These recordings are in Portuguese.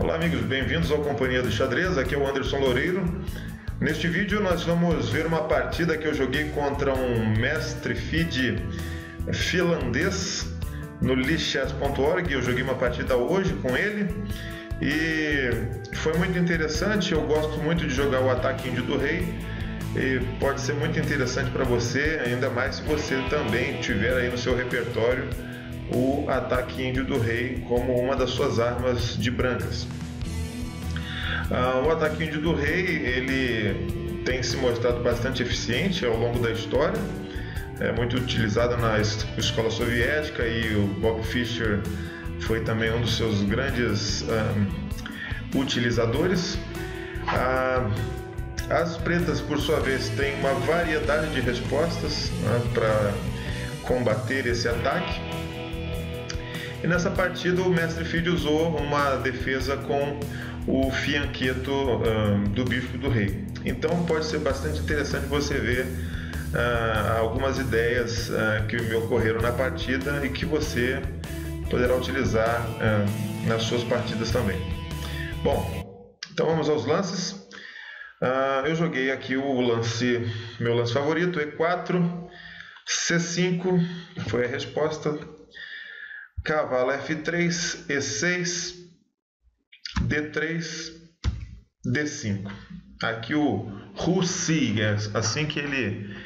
Olá amigos, bem-vindos ao Companhia do Xadrez, aqui é o Anderson Loureiro. Neste vídeo nós vamos ver uma partida que eu joguei contra um mestre FIDE finlandês no lichess.org. Eu joguei uma partida hoje com ele e foi muito interessante. Eu gosto muito de jogar o ataque índio do rei e pode ser muito interessante para você, ainda mais se você também tiver aí no seu repertório o ataque índio do rei como uma das suas armas de brancas. O ataque índio do rei ele tem se mostrado bastante eficiente ao longo da história, é muito utilizado na escola soviética e o Bob Fischer foi também um dos seus grandes utilizadores. As pretas, por sua vez, têm uma variedade de respostas para combater esse ataque. E nessa partida o mestre FIDE usou uma defesa com o fianqueto do bispo do rei. Então pode ser bastante interessante você ver algumas ideias que me ocorreram na partida e que você poderá utilizar nas suas partidas também. Bom, então vamos aos lances. Eu joguei aqui meu lance favorito, E4, C5, foi a resposta. Cavalo F3, E6, D3, D5. Aqui o Russi, assim que ele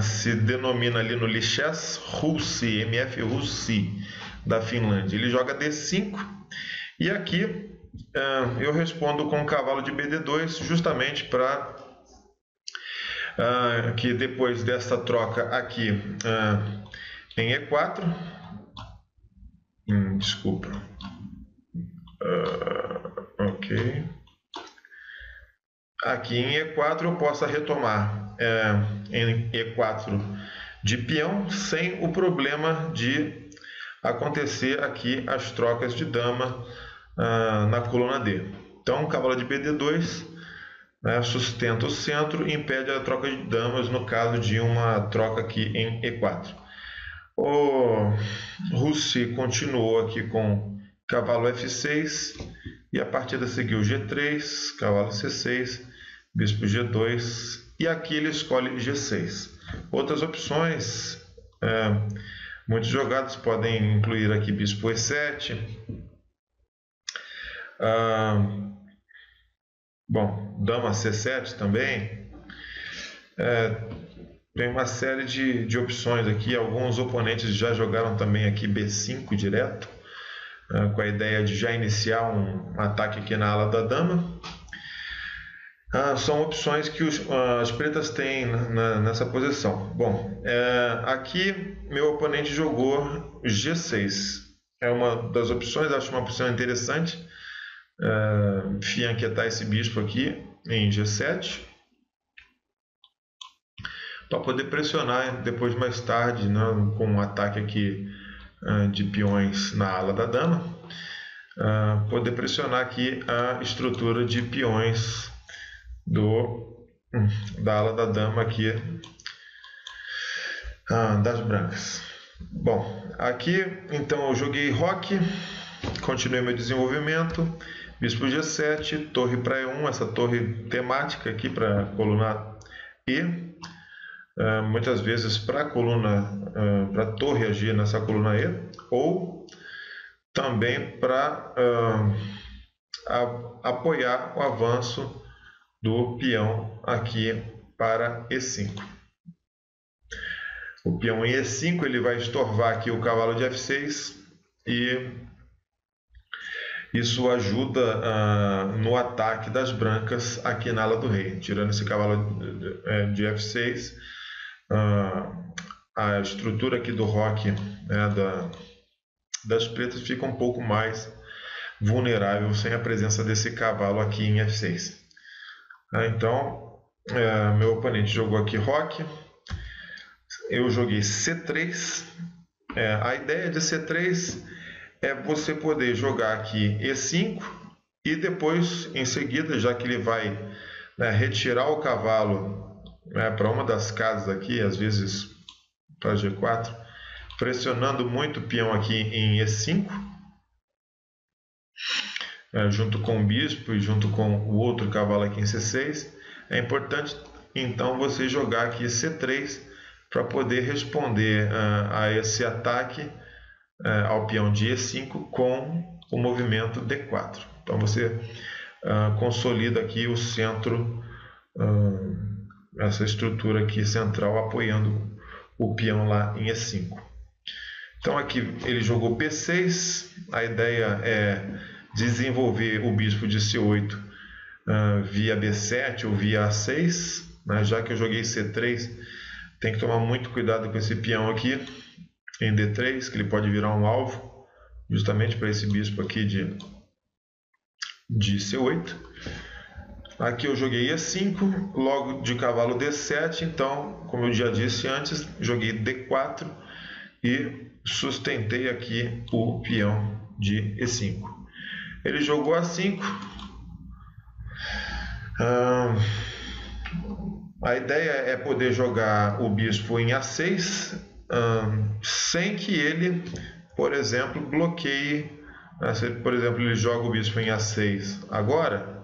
se denomina ali no lichess, Russi, MF Russi, da Finlândia. Ele joga D5 e aqui eu respondo com o cavalo de BD2, justamente para que depois dessa troca aqui em E4, desculpa. Ok. Aqui em E4 eu posso retomar em E4 de peão sem o problema de acontecer aqui as trocas de dama na coluna D. Então, cavalo de BD2 sustenta o centro e impede a troca de damas no caso de uma troca aqui em E4. O Russi continuou aqui com cavalo F6 e a partida seguiu G3, cavalo C6, bispo G2 e aqui ele escolhe G6. Outras opções muito jogadas podem incluir aqui bispo E7. Bom, dama C7 também. Tem uma série de opções aqui. Alguns oponentes já jogaram também aqui B5 direto, com a ideia de já iniciar um ataque aqui na ala da dama. São opções que as pretas têm nessa posição. Bom, aqui meu oponente jogou G6. É uma das opções, acho uma opção interessante. Fianquetar esse bispo aqui em G7. Para poder pressionar depois mais tarde, com um ataque aqui de peões na ala da dama, poder pressionar aqui a estrutura de peões da ala da dama aqui das brancas. Bom, aqui então eu joguei roque, continuei meu desenvolvimento, bispo G7, torre para E1, essa torre temática aqui para a coluna E. Muitas vezes para a torre agir nessa coluna E, ou também para apoiar o avanço do peão aqui para E5. O peão em E5 ele vai estorvar aqui o cavalo de F6 e isso ajuda no ataque das brancas aqui na ala do rei. Tirando esse cavalo de F6, a estrutura aqui do roque das pretas fica um pouco mais vulnerável sem a presença desse cavalo aqui em F6. Então, meu oponente jogou aqui roque, eu joguei C3. A ideia de C3 é você poder jogar aqui E5 e depois, em seguida, já que ele vai retirar o cavalo para uma das casas aqui, às vezes para G4, pressionando muito o peão aqui em E5, junto com o bispo e junto com o outro cavalo aqui em C6, é importante então você jogar aqui C3 para poder responder a esse ataque ao peão de E5 com o movimento D4. Então você consolida aqui o centro, essa estrutura aqui central apoiando o peão lá em E5. Então aqui ele jogou P6, a ideia é desenvolver o bispo de C8 via B7 ou via A6, né? Já que eu joguei C3, tem que tomar muito cuidado com esse peão aqui em D3, que ele pode virar um alvo justamente para esse bispo aqui de C8. Aqui eu joguei E5, logo de cavalo D7, então, como eu já disse antes, joguei D4 e sustentei aqui o peão de E5. Ele jogou A5. A ideia é poder jogar o bispo em A6 sem que ele, por exemplo, bloqueie. Se, por exemplo, ele joga o bispo em A6 agora,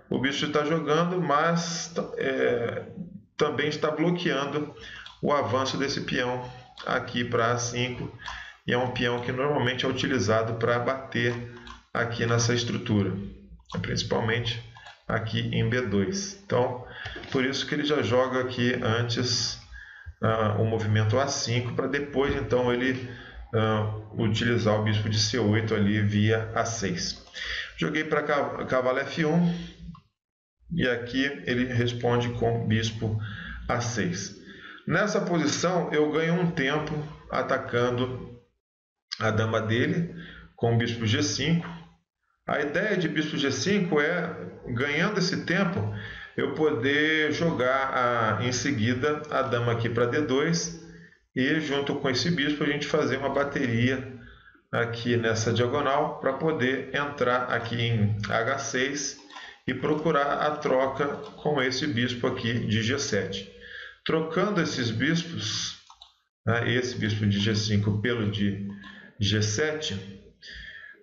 o bispo está jogando, mas também está bloqueando o avanço desse peão aqui para A5, e é um peão que normalmente é utilizado para bater aqui nessa estrutura, principalmente aqui em B2. Então, por isso que ele já joga aqui antes o movimento A5, para depois então ele utilizar o bispo de C8 ali via A6. Joguei para cavalo F1 e aqui ele responde com bispo A6. Nessa posição eu ganho um tempo atacando a dama dele com o bispo G5. A ideia de bispo G5 é, ganhando esse tempo, eu poder jogar em seguida a dama aqui para D2 e junto com esse bispo a gente fazer uma bateria aqui nessa diagonal para poder entrar aqui em H6 e procurar a troca com esse bispo aqui de G7. Trocando esses bispos, esse bispo de G5 pelo de G7,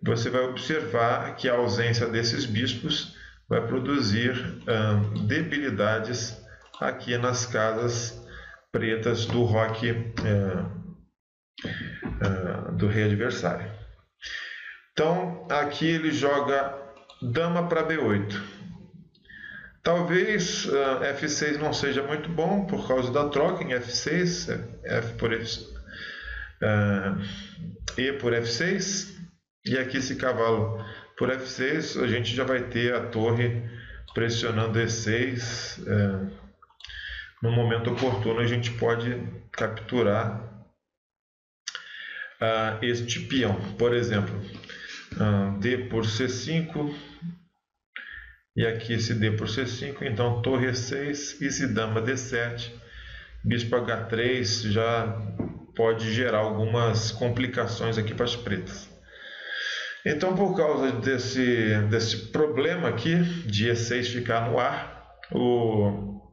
você vai observar que a ausência desses bispos vai produzir debilidades aqui nas casas pretas do roque do rei adversário. Então, aqui ele joga dama para B8. Talvez F6 não seja muito bom por causa da troca em F6, F por F, E por F6, e aqui esse cavalo por F6, a gente já vai ter a torre pressionando E6. No momento oportuno a gente pode capturar este peão. Por exemplo, D por C5, e aqui esse D por C5, então torre E6 e se dama D7, bispo H3 já pode gerar algumas complicações aqui para as pretas. Então, por causa desse problema aqui de E6 ficar no ar, o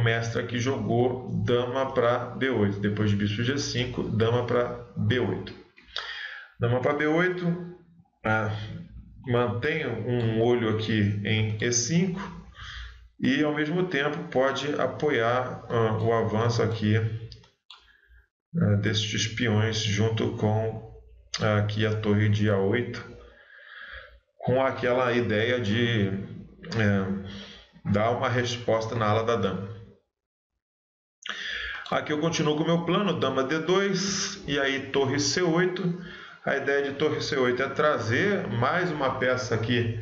mestre aqui jogou dama para B8, depois de bispo G5, dama para B8. Dama para B8, mantém um olho aqui em E5 e ao mesmo tempo pode apoiar o avanço aqui destes peões junto com aqui a torre de A8, com aquela ideia de dar uma resposta na ala da dama. Aqui eu continuo com o meu plano, dama D2 e aí torre C8. A ideia de torre C8 é trazer mais uma peça aqui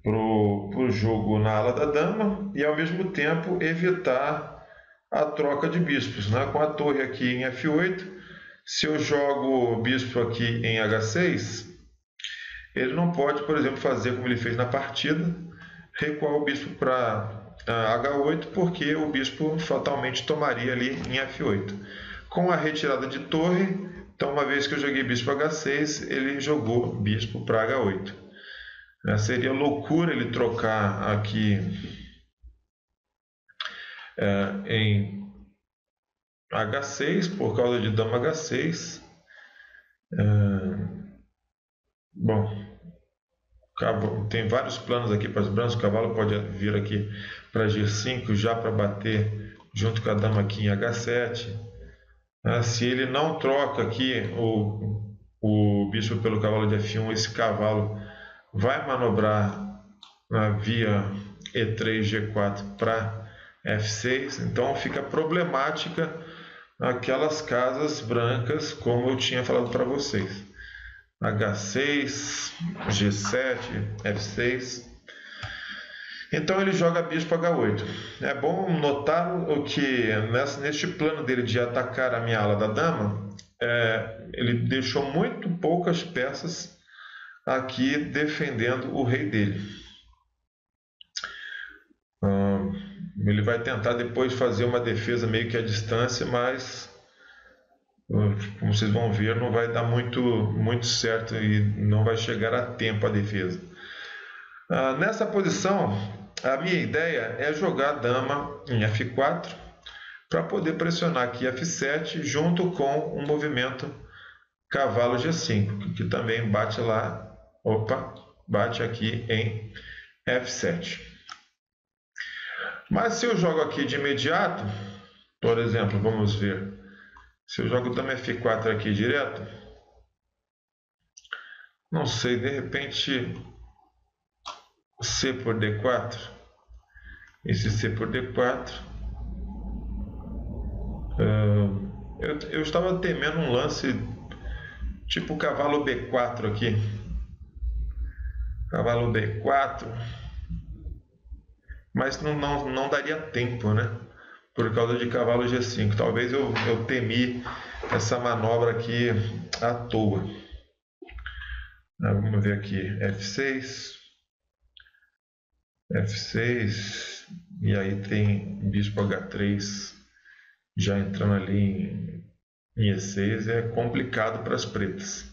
para o jogo na ala da dama e ao mesmo tempo evitar a troca de bispos, né? Com a torre aqui em F8, se eu jogo o bispo aqui em H6, ele não pode, por exemplo, fazer como ele fez na partida, recuar o bispo para H8, porque o bispo fatalmente tomaria ali em F8. Com a retirada de torre, então uma vez que eu joguei bispo H6, ele jogou bispo para H8. Seria loucura ele trocar aqui em H6 por causa de dama H6. Bom, tem vários planos aqui para os brancos. O cavalo pode vir aqui para G5 já para bater junto com a dama aqui em H7. Se ele não troca aqui o bispo pelo cavalo de F1, esse cavalo vai manobrar via E3, G4 para F6. Então fica problemática aquelas casas brancas, como eu tinha falado para vocês. H6, G7, F6. Então ele joga bispo H8. É bom notar o que neste plano dele de atacar a minha ala da dama, ele deixou muito poucas peças aqui defendendo o rei dele. Ele vai tentar depois fazer uma defesa meio que à distância, mas como vocês vão ver, não vai dar muito certo e não vai chegar a tempo a defesa. Nessa posição, a minha ideia é jogar a dama em F4 para poder pressionar aqui F7 junto com um movimento cavalo G5, que também bate lá, bate aqui em F7. Mas se eu jogo aqui de imediato, por exemplo, vamos ver, se eu jogo dama F4 aqui direto, não sei, de repente C por D4, esse C por D4, eu estava temendo um lance tipo cavalo B4 aqui, cavalo B4, mas não daria tempo, né? Por causa de cavalo G5. Talvez eu temi essa manobra aqui à toa. Vamos ver aqui, F6, F6, e aí tem bispo H3 já entrando ali em E6. É complicado para as pretas.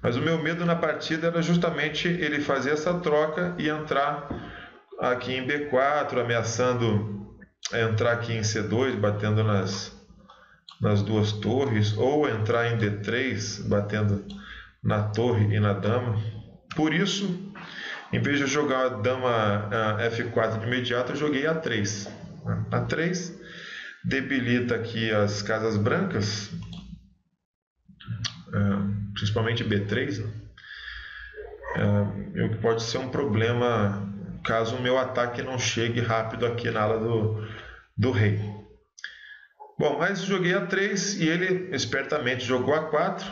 Mas o meu medo na partida era justamente ele fazer essa troca e entrar aqui em B4, ameaçando entrar aqui em C2, batendo nas duas torres, ou entrar em D3, batendo na torre e na dama. Por isso, em vez de jogar a dama F4 de imediato, eu joguei A3. A3 debilita aqui as casas brancas, principalmente B3, né? O que pode ser um problema caso o meu ataque não chegue rápido aqui na ala do rei. Bom, mas joguei A3 e ele espertamente jogou A4.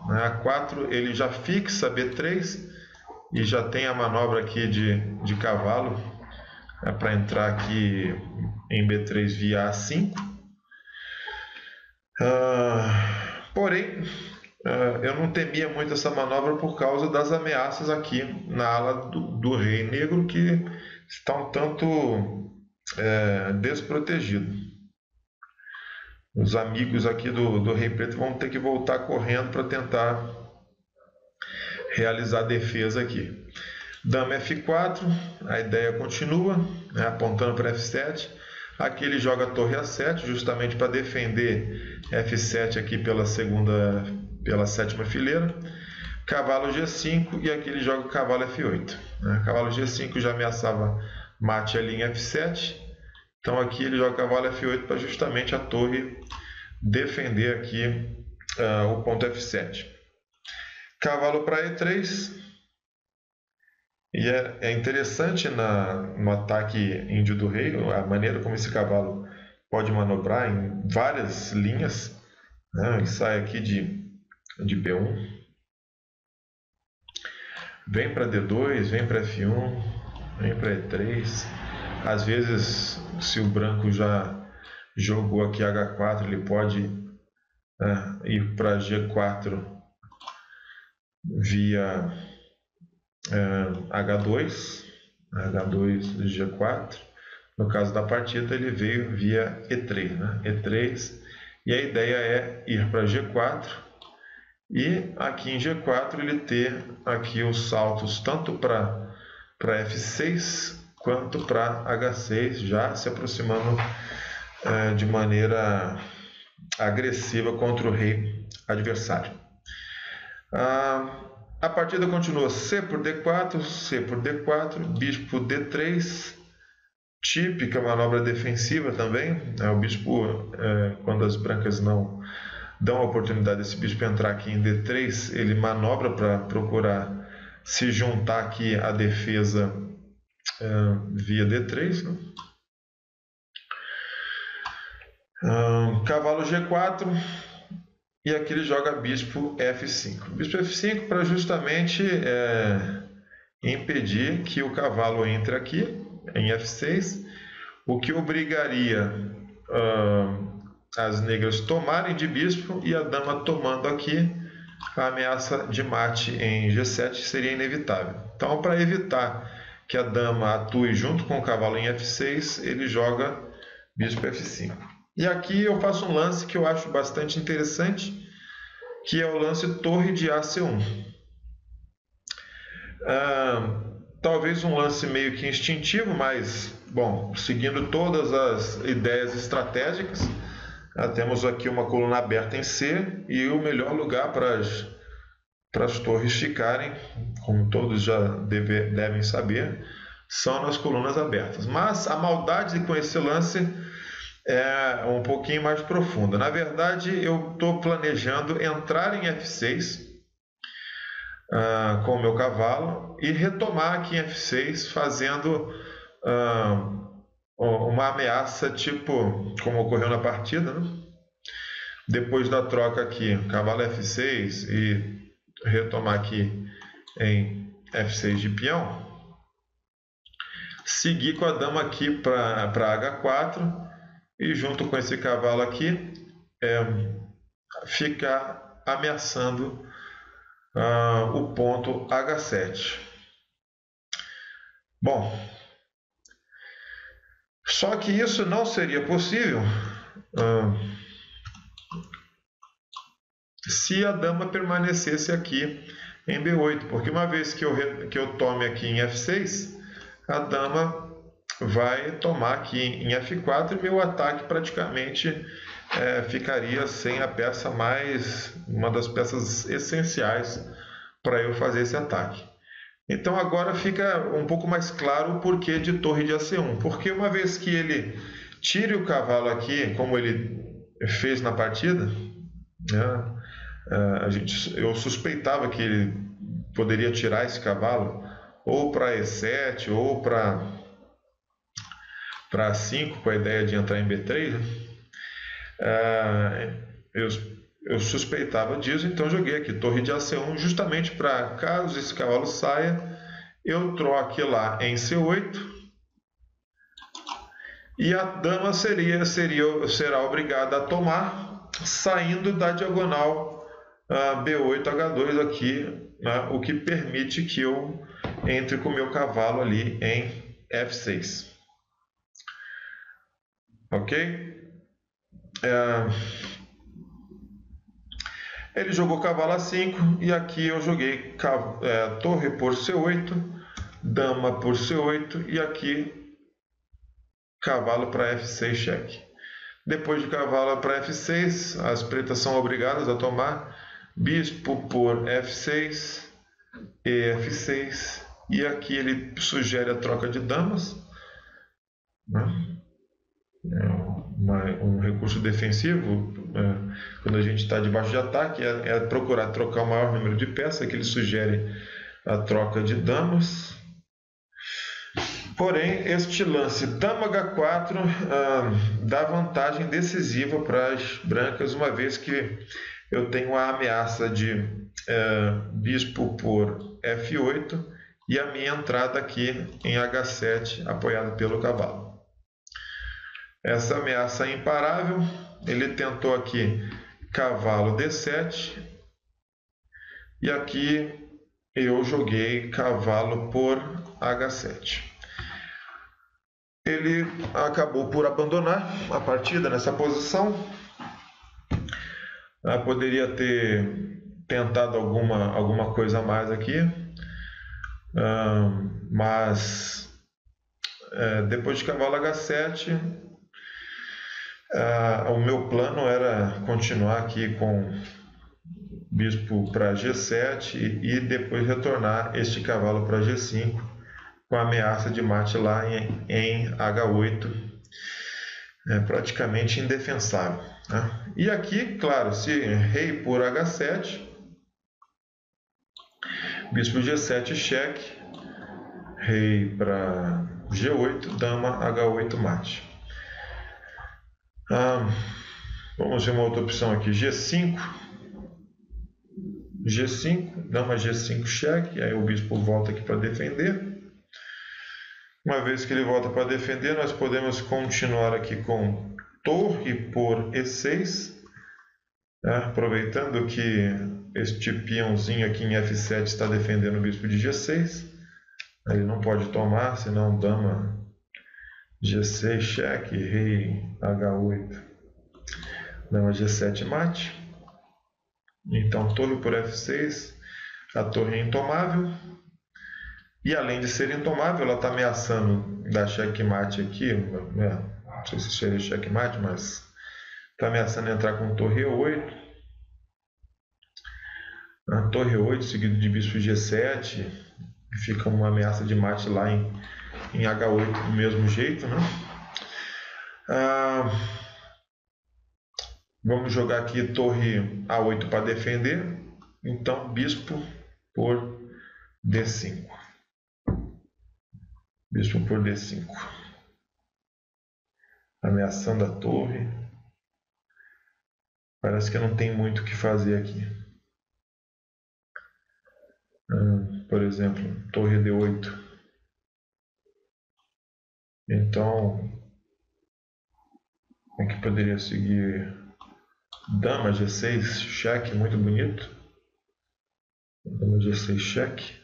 A4 ele já fixa B3 e já tem a manobra aqui de cavalo para entrar aqui em B3 via A5. Porém, eu não temia muito essa manobra por causa das ameaças aqui na ala do rei negro, que está um tanto desprotegido. Os amigos aqui do rei preto vão ter que voltar correndo para tentar realizar a defesa aqui. Dama F4, a ideia continua, né, apontando para F7. Aqui ele joga a torre A7, justamente para defender F7 aqui pela sétima fileira. Cavalo G5 e aqui ele joga o cavalo F8. Cavalo G5 já ameaçava mate ali em F7. Então aqui ele joga o cavalo F8 para justamente a torre defender aqui o ponto F7. Cavalo para E3. E é interessante no ataque índio do rei, a maneira como esse cavalo pode manobrar em várias linhas. Ele sai aqui de B1, vem para D2, vem para F1, vem para E3. Às vezes, se o branco já jogou aqui H4, ele pode ir para G4 via H2, G4. No caso da partida, ele veio via E3, né? E3, e a ideia é ir para G4 e aqui em G4 ele ter aqui os saltos tanto para F6 quanto para H6, já se aproximando de maneira agressiva contra o rei adversário. A partida continua C por D4, C por D4, bispo D3, típica manobra defensiva também. O bispo, quando as brancas não dão a oportunidade desse bispo entrar aqui em D3, ele manobra para procurar se juntar aqui à defesa via D3. Né? Cavalo G4, e aqui ele joga bispo F5. Bispo F5 para justamente impedir que o cavalo entre aqui em F6, o que obrigaria as negras tomarem de bispo, e a dama tomando aqui, a ameaça de mate em G7 seria inevitável. Então, para evitar que a dama atue junto com o cavalo em F6, ele joga bispo F5. E aqui eu faço um lance que eu acho bastante interessante, que é o lance torre de AC1. Talvez um lance meio que instintivo, mas, bom, seguindo todas as ideias estratégicas, temos aqui uma coluna aberta em C, e o melhor lugar para as torres ficarem, como todos já devem saber, são nas colunas abertas. Mas a maldade com esse lance é um pouquinho mais profunda. Na verdade, eu estou planejando entrar em F6 com o meu cavalo e retomar aqui em F6, fazendo uma ameaça tipo como ocorreu na partida, né? Depois da troca aqui, cavalo F6 e retomar aqui em F6 de peão, seguir com a dama aqui para H4, e junto com esse cavalo aqui ficar ameaçando o ponto H7. Bom, só que isso não seria possível se a dama permanecesse aqui em B8, porque uma vez que eu tome aqui em F6, a dama vai tomar aqui em F4 e meu ataque praticamente ficaria sem a peça uma das peças essenciais para eu fazer esse ataque. Então agora fica um pouco mais claro o porquê de torre de AC1, porque uma vez que ele tire o cavalo aqui, como ele fez na partida, né, eu suspeitava que ele poderia tirar esse cavalo ou para E7 ou para A5, com a ideia de entrar em B3, né? Eu suspeitava disso, então joguei aqui torre de AC1 justamente para, caso esse cavalo saia, eu troque lá em C8 e a dama será obrigada a tomar, saindo da diagonal B8 H2 aqui, né, o que permite que eu entre com o meu cavalo ali em F6. Ok? Ele jogou cavalo A5 e aqui eu joguei torre por C8, dama por C8 e aqui cavalo para F6 cheque. Depois de cavalo para F6, as pretas são obrigadas a tomar bispo por F6 e F6, e aqui ele sugere a troca de damas, né? Um recurso defensivo, quando a gente está debaixo de ataque, é procurar trocar o maior número de peças, que ele sugere a troca de damas. Porém, este lance dama H4 dá vantagem decisiva para as brancas, uma vez que eu tenho a ameaça de bispo por F8 e a minha entrada aqui em H7 apoiada pelo cavalo. Essa ameaça é imparável. Ele tentou aqui cavalo D7 e aqui eu joguei cavalo por H7. Ele acabou por abandonar a partida nessa posição. Poderia ter tentado alguma coisa a mais aqui, mas depois de cavalo H7, o meu plano era continuar aqui bispo para G7 e depois retornar este cavalo para G5 com a ameaça de mate lá em H8, praticamente indefensável, né? E aqui, claro, se rei por H7, bispo G7 cheque, rei para G8, dama H8 mate. Vamos ver uma outra opção aqui, G5, dama G5 cheque, aí o bispo volta aqui para defender. Uma vez que ele volta para defender, nós podemos continuar aqui com torre por E6, aproveitando que este peãozinho aqui em F7 está defendendo o bispo de G6. Ele não pode tomar, senão dama G6 cheque, rei H8, dama G7 mate. Então torre por F6, a torre é intomável. E além de ser intomável, ela está ameaçando dar checkmate aqui, não sei se seria checkmate, mas está ameaçando entrar com torre E8. A torre E8 seguido de bispo G7, fica uma ameaça de mate lá em H8 do mesmo jeito, né? Vamos jogar aqui torre A8 para defender, então bispo por D5. Bispo por D5, ameaçando a torre. Parece que não tem muito o que fazer aqui. Por exemplo, torre D8. Então, aqui poderia seguir dama G6 cheque, muito bonito. Dama G6 cheque.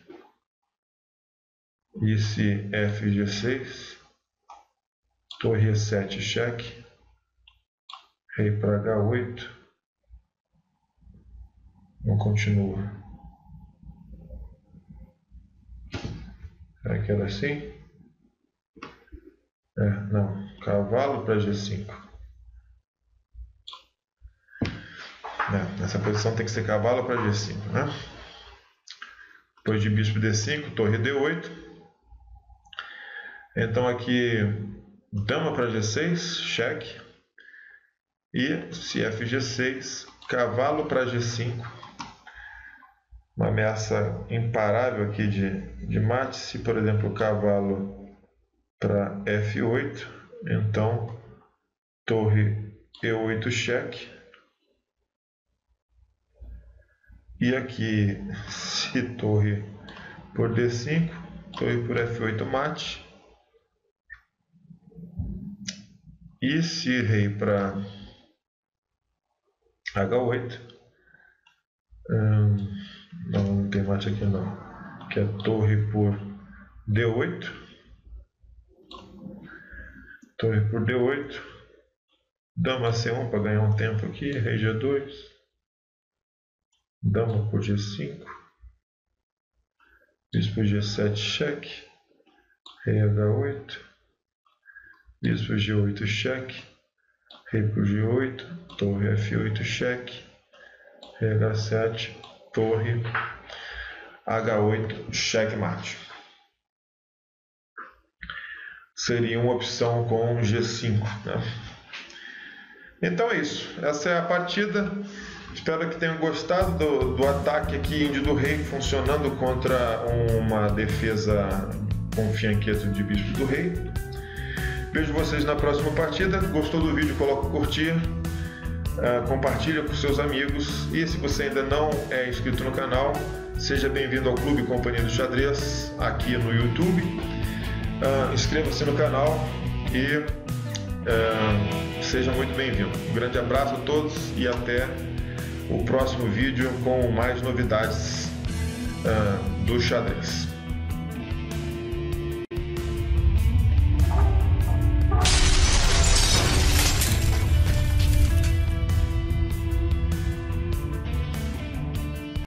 E se F G6, torre E7 cheque, rei para H8, não continua. Será que era assim? Não, cavalo para G5. Nessa posição tem que ser cavalo para G5, né? Depois de bispo D5, torre D8. Então aqui dama para G6, cheque, e se F G6, cavalo para G5, uma ameaça imparável aqui de mate. Se por exemplo o cavalo para F8, então torre E8 cheque, e aqui se torre por D5, torre por F8 mate. E se rei para H8, não tem mate aqui não, que é torre por D8, torre por D8, dama C1 para ganhar um tempo aqui, rei G2, dama por G5, bispo G7 cheque, rei H8, bispo G8 cheque, rei por G8, torre F8 cheque, rei H7, torre H8 checkmate. Seria uma opção com G5, né? Então é isso, essa é a partida. Espero que tenham gostado do ataque aqui índio do rei, funcionando contra uma defesa com fianqueto de bispo do rei. Vejo vocês na próxima partida. Gostou do vídeo, coloca o curtir, compartilha com seus amigos, e se você ainda não é inscrito no canal, seja bem-vindo ao Clube Companhia do Xadrez aqui no YouTube. Inscreva-se no canal e seja muito bem-vindo. Um grande abraço a todos e até o próximo vídeo com mais novidades do xadrez.